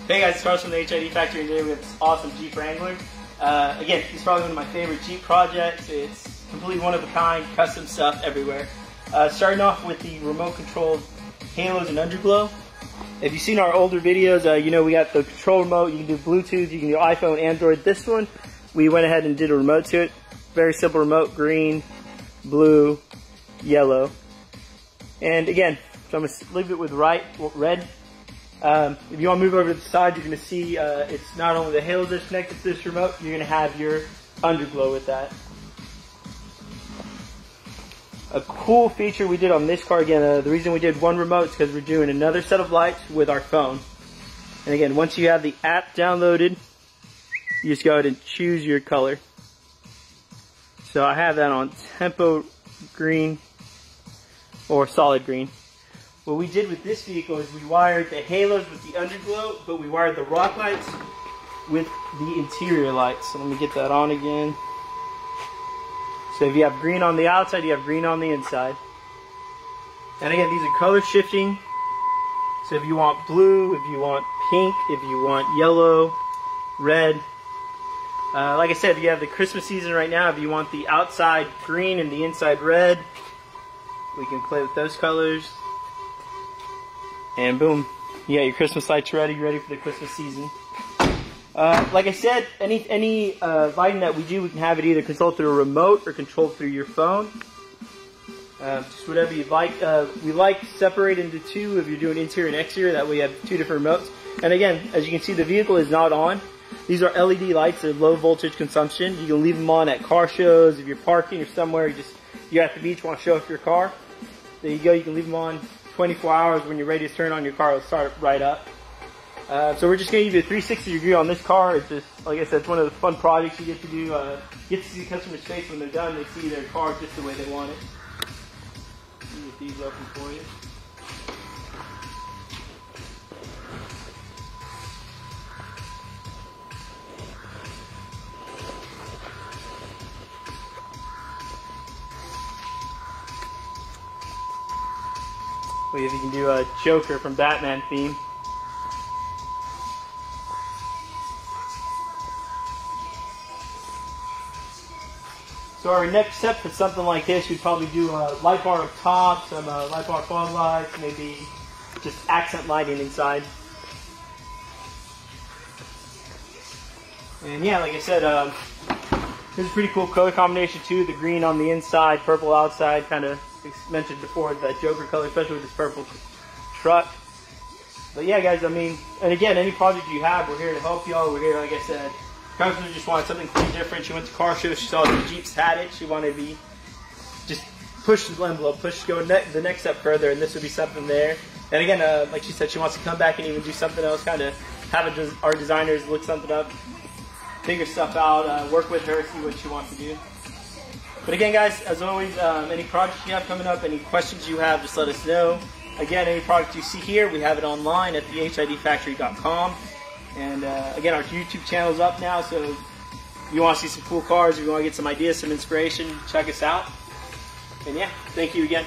Hey guys, it's Carlos from the HID Factory, and today we have this awesome Jeep Wrangler. Again, it's probably one of my favorite Jeep projects. It's completely one of a kind, custom stuff everywhere. Starting off with the remote controlled halos and underglow. If you've seen our older videos, you know we got the control remote. You can do Bluetooth, you can do iPhone, Android. This one, we went ahead and did a remote to it. Very simple remote, green, blue, yellow. And again, so I'm going to leave it with red. If you want to move over to the side, you're going to see it's not only the halos that's connected to this remote, you're going to have your underglow with that. A cool feature we did on this car, again, the reason we did one remote is because we're doing another set of lights with our phone. And again, once you have the app downloaded, you just go ahead and choose your color. So I have that on tempo green or solid green. What we did with this vehicle is we wired the halos with the underglow, but we wired the rock lights with the interior lights. So let me get that on again. So if you have green on the outside, you have green on the inside. And again, these are color shifting. So if you want blue, if you want pink, if you want yellow, red. Like I said, you have the Christmas season right now. If you want the outside green and the inside red, we can play with those colors. And boom, you got your Christmas lights ready for the Christmas season. Like I said, any lighting that we do, we can have it either controlled through a remote or controlled through your phone. Just whatever you'd like. We like separate into two if you're doing interior and exterior. That way you have two different remotes. And again, as you can see, the vehicle is not on. These are LED lights. They're low voltage consumption. You can leave them on at car shows. If you're parking or somewhere, you're at the beach, want to show off your car. There you go. You can leave them on 24 hours. When you're ready to turn on your car, it'll start right up. So we're just going to give you a 360 degree on this car. It's just, like I said, it's one of the fun projects you get to do. Get to see the customer's face when they're done. They see their car just the way they want it. Let me get these open for you. If you can do a Joker from Batman theme. So our next step for something like this, we'd probably do a light bar up top, some light bar fog lights, maybe just accent lighting inside. And yeah, like I said, this is a pretty cool color combination too. The green on the inside, purple outside, kind of mentioned before, that Joker color, especially with this purple truck. But yeah, guys, I mean, and again, any project you have, we're here to help y'all. We're here, like I said, customer just wanted something completely different. She went to car shows, she saw the Jeeps had it. She wanted to just push the envelope, go the next step further, and this would be something there. And again, like she said, she wants to come back and even do something else, kind of have our designers look something up, figure stuff out, work with her, see what she wants to do. But again, guys, as always, any projects you have coming up, any questions you have, just let us know. Again, any product you see here, we have it online at thehidfactory.com. And again, our YouTube channel is up now, so if you want to see some cool cars, if you want to get some ideas, some inspiration, check us out. And yeah, thank you again.